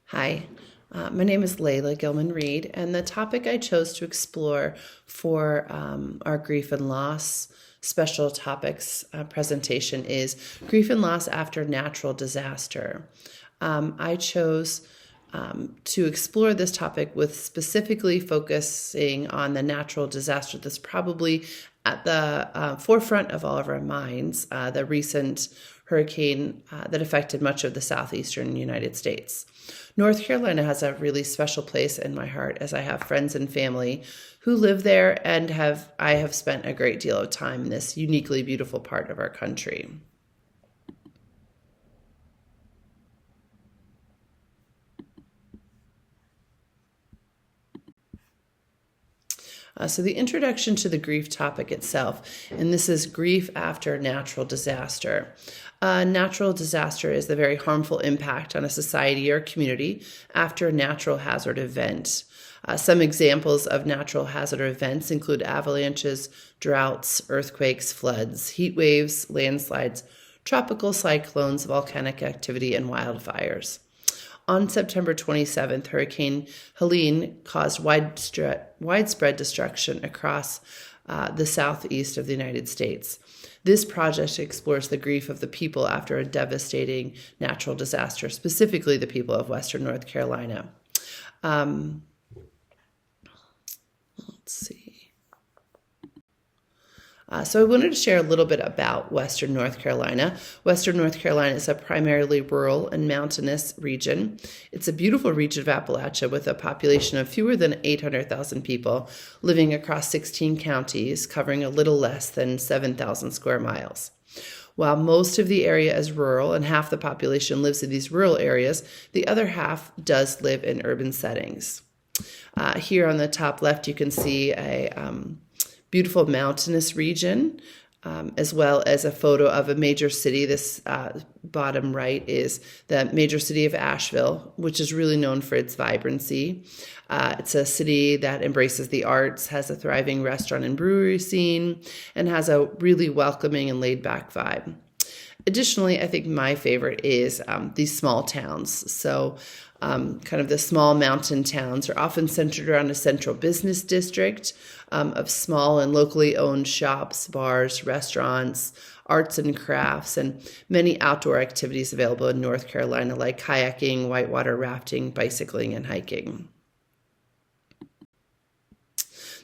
Hi, my name is Layla Gilman-Reed, and the topic I chose to explore for our grief and loss special topics presentation is grief and loss after natural disaster. I chose to explore this topic with specifically focusing on the natural disaster that's probably at the forefront of all of our minds, the recent hurricane that affected much of the southeastern United States. North Carolina has a really special place in my heart as I have friends and family who live there and I have spent a great deal of time in this uniquely beautiful part of our country. So the introduction to the grief topic itself, and this is grief after natural disaster. Natural disaster is the very harmful impact on a society or community after a natural hazard event. Some examples of natural hazard events include avalanches, droughts, earthquakes, floods, heat waves, landslides, tropical cyclones, volcanic activity, and wildfires. On September 27th, Hurricane Helene caused widespread destruction across the southeast of the United States. This project explores the grief of the people after a devastating natural disaster, specifically the people of Western North Carolina. Let's see. So I wanted to share a little bit about Western North Carolina. Western North Carolina is a primarily rural and mountainous region. It's a beautiful region of Appalachia with a population of fewer than 800,000 people living across 16 counties, covering a little less than 7,000 square miles. While most of the area is rural and half the population lives in these rural areas, the other half does live in urban settings. Here on the top left, you can see a beautiful mountainous region, as well as a photo of a major city. This bottom right is the major city of Asheville, which is really known for its vibrancy. It's a city that embraces the arts, has a thriving restaurant and brewery scene, and has a really welcoming and laid-back vibe. Additionally, I think my favorite is these small towns. So kind of the small mountain towns are often centered around a central business district of small and locally owned shops, bars, restaurants, arts and crafts, and many outdoor activities available in North Carolina like kayaking, whitewater rafting, bicycling, and hiking.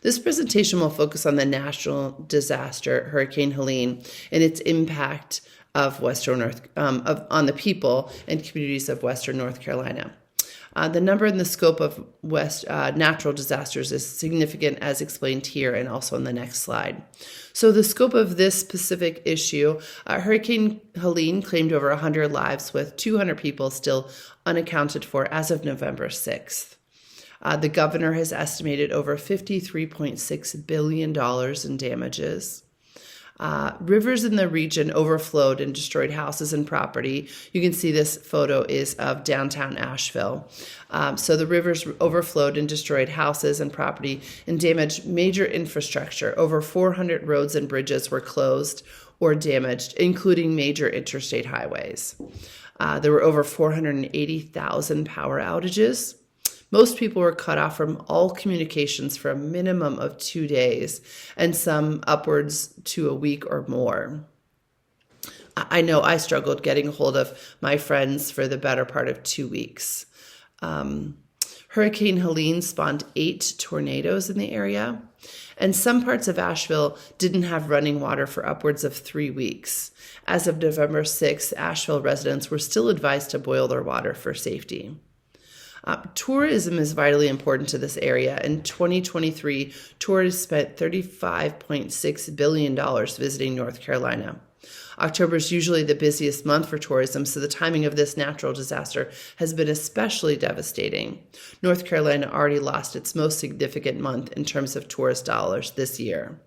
This presentation will focus on the natural disaster, Hurricane Helene, and its impact of on the people and communities of Western North Carolina. The number and the scope of natural disasters is significant, as explained here and also on the next slide. So the scope of this specific issue, Hurricane Helene claimed over 100 lives, with 200 people still unaccounted for as of November 6th. The governor has estimated over $53.6 billion in damages. Rivers in the region overflowed and destroyed houses and property. You can see this photo is of downtown Asheville. So the rivers overflowed and destroyed houses and property and damaged major infrastructure. Over 400 roads and bridges were closed or damaged, including major interstate highways. There were over 480,000 power outages. Most people were cut off from all communications for a minimum of 2 days, and some upwards to a week or more. I know I struggled getting a hold of my friends for the better part of 2 weeks. Hurricane Helene spawned 8 tornadoes in the area, and some parts of Asheville didn't have running water for upwards of 3 weeks. As of November 6th, Asheville residents were still advised to boil their water for safety. Tourism is vitally important to this area. In 2023, tourists spent $35.6 billion visiting North Carolina. October is usually the busiest month for tourism, so the timing of this natural disaster has been especially devastating. North Carolina already lost its most significant month in terms of tourist dollars this year.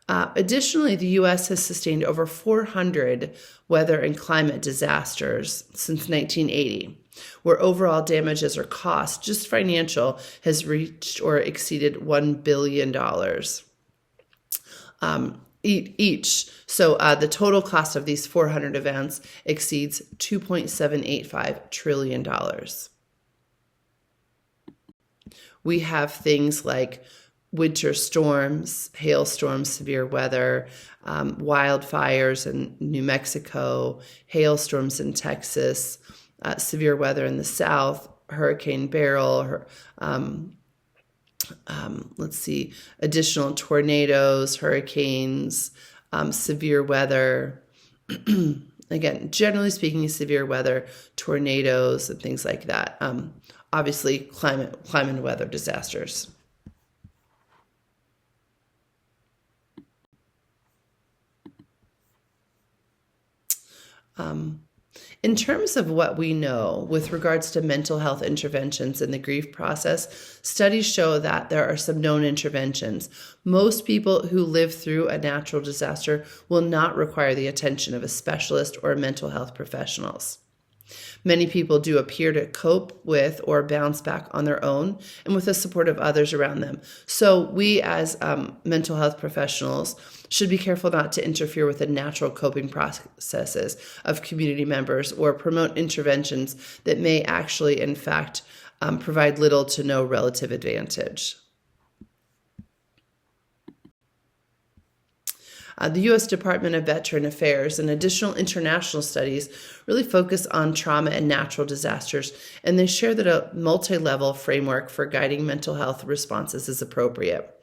Additionally, the U.S. has sustained over 400 weather and climate disasters since 1980, where overall damages or cost, just financial, has reached or exceeded $1 billion each. So the total cost of these 400 events exceeds $2.785 trillion. We have things like winter storms, hailstorms, severe weather, wildfires in New Mexico, hailstorms in Texas, severe weather in the South, Hurricane Beryl, additional tornadoes, hurricanes, severe weather. Again, generally speaking, severe weather, tornadoes, and things like that. Obviously, climate and weather disasters. In terms of what we know with regards to mental health interventions in the grief process, studies show that there are some known interventions. Most people who live through a natural disaster will not require the attention of a specialist or mental health professionals. Many people do appear to cope with or bounce back on their own and with the support of others around them. So we as mental health professionals should be careful not to interfere with the natural coping processes of community members or promote interventions that may actually, in fact, provide little to no relative advantage. The U.S. Department of Veteran Affairs and additional international studies really focus on trauma and natural disasters, and they share that a multi-level framework for guiding mental health responses is appropriate.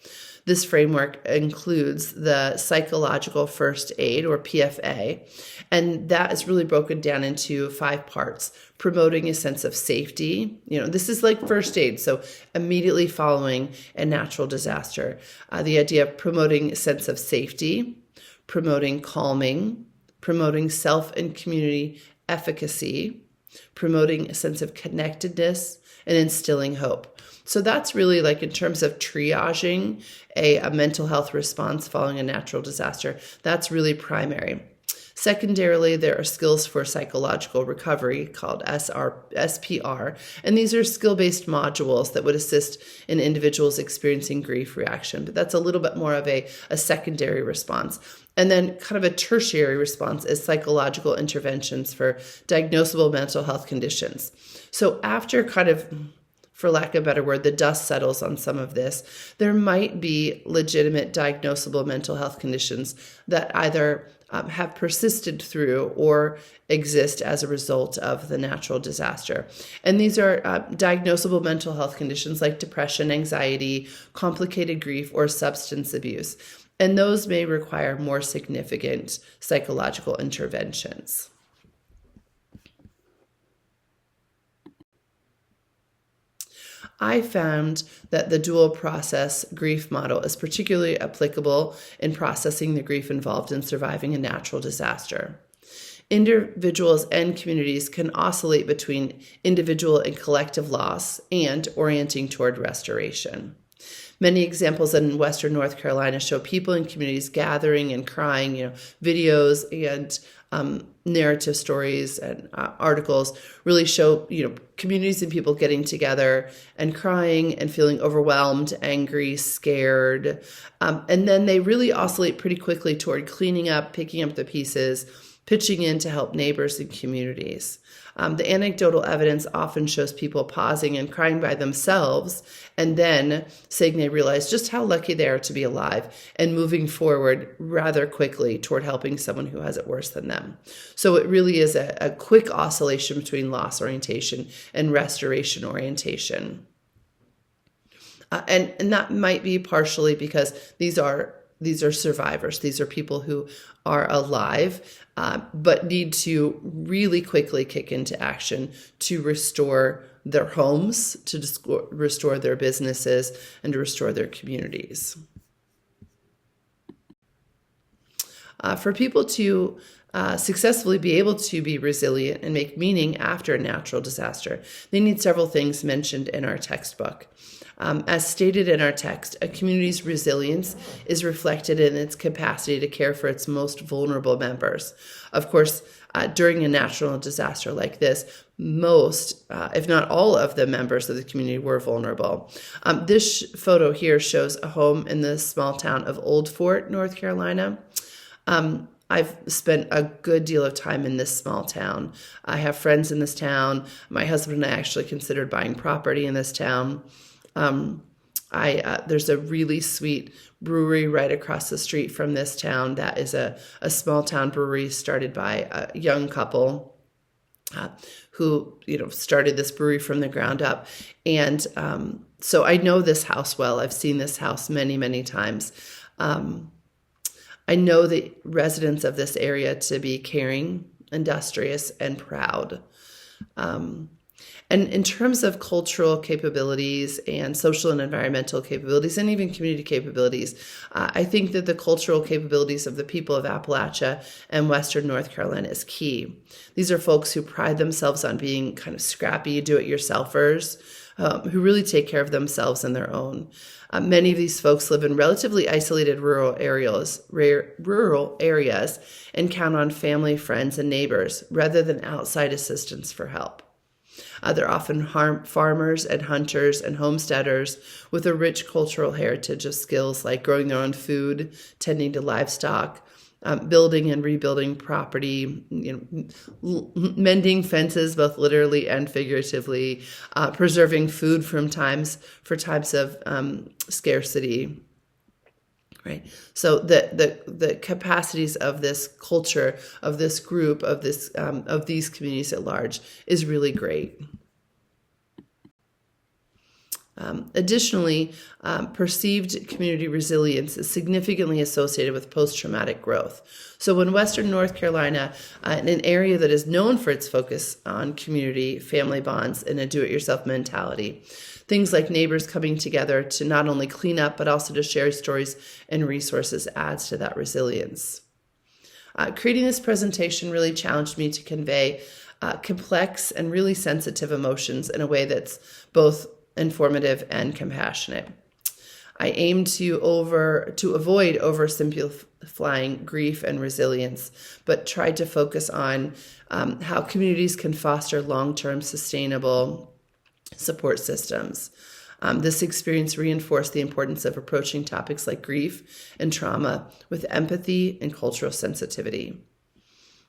This framework includes the psychological first aid, or PFA, and that is really broken down into 5 parts. Promoting a sense of safety. This is like first aid, so immediately following a natural disaster. The idea of promoting a sense of safety, promoting calming, promoting self and community efficacy, promoting a sense of connectedness, and instilling hope. So that's really like in terms of triaging a mental health response following a natural disaster, that's really primary. Secondarily, there are skills for psychological recovery called SPR, and these are skill-based modules that would assist in individuals experiencing grief reaction, but that's a little bit more of a secondary response. And then kind of a tertiary response is psychological interventions for diagnosable mental health conditions. So after kind of, for lack of a better word, the dust settles on some of this, there might be legitimate diagnosable mental health conditions that either have persisted through or exist as a result of the natural disaster. And these are diagnosable mental health conditions like depression, anxiety, complicated grief, or substance abuse. And those may require more significant psychological interventions. I found that the dual process grief model is particularly applicable in processing the grief involved in surviving a natural disaster. Individuals and communities can oscillate between individual and collective loss and orienting toward restoration. Many examples in Western North Carolina show people in communities gathering and crying, videos and narrative stories and articles really show, communities and people getting together and crying and feeling overwhelmed, angry, scared. And then they really oscillate pretty quickly toward cleaning up, picking up the pieces, pitching in to help neighbors and communities. The anecdotal evidence often shows people pausing and crying by themselves and then saying they realize just how lucky they are to be alive and moving forward rather quickly toward helping someone who has it worse than them. So it really is a quick oscillation between loss orientation and restoration orientation. And that might be partially because these are survivors. These are people who are alive, but need to really quickly kick into action to restore their homes, to restore their businesses, and to restore their communities. For people to successfully be able to be resilient and make meaning after a natural disaster, they need several things mentioned in our textbook. As stated in our text, a community's resilience is reflected in its capacity to care for its most vulnerable members. Of course, during a natural disaster like this, most, if not all of the members of the community were vulnerable. This photo here shows a home in the small town of Old Fort, North Carolina. I've spent a good deal of time in this small town. I have friends in this town. My husband and I actually considered buying property in this town. There's a really sweet brewery right across the street from this town that is a small town brewery started by a young couple who started this brewery from the ground up. And so I know this house well. I've seen this house many, many times. I know the residents of this area to be caring, industrious, and proud. And in terms of cultural capabilities and social and environmental capabilities and even community capabilities, I think that the cultural capabilities of the people of Appalachia and Western North Carolina is key. These are folks who pride themselves on being kind of scrappy do-it-yourselfers, who really take care of themselves and their own. Many of these folks live in relatively isolated rural areas and count on family, friends, and neighbors rather than outside assistance for help. They're often farmers and hunters and homesteaders with a rich cultural heritage of skills like growing their own food, tending to livestock, building and rebuilding property, mending fences, both literally and figuratively, preserving food for times of scarcity. Right. So the capacities of this culture, of this group, of these communities at large is really great. Additionally, perceived community resilience is significantly associated with post-traumatic growth. So in Western North Carolina, in an area that is known for its focus on community, family bonds, and a do-it-yourself mentality, things like neighbors coming together to not only clean up, but also to share stories and resources adds to that resilience. Creating this presentation really challenged me to convey complex and really sensitive emotions in a way that's both informative and compassionate. I aim to avoid oversimplifying grief and resilience, but tried to focus on how communities can foster long-term sustainable support systems. This experience reinforced the importance of approaching topics like grief and trauma with empathy and cultural sensitivity.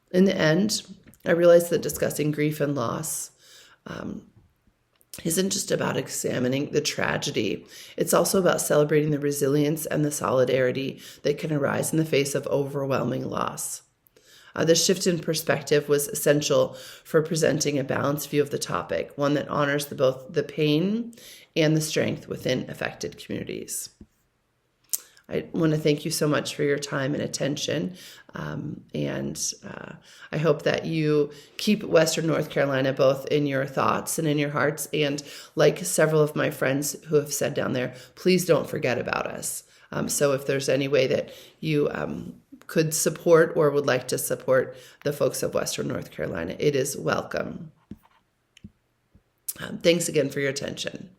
In the end, I realized that discussing grief and loss isn't just about examining the tragedy. It's also about celebrating the resilience and the solidarity that can arise in the face of overwhelming loss. The shift in perspective was essential for presenting a balanced view of the topic, one that honors both the pain and the strength within affected communities. I want to thank you so much for your time and attention, and I hope that you keep Western North Carolina both in your thoughts and in your hearts, and like several of my friends who have said down there, please don't forget about us. So if there's any way that you could support or would like to support the folks of Western North Carolina, it is welcome. Thanks again for your attention.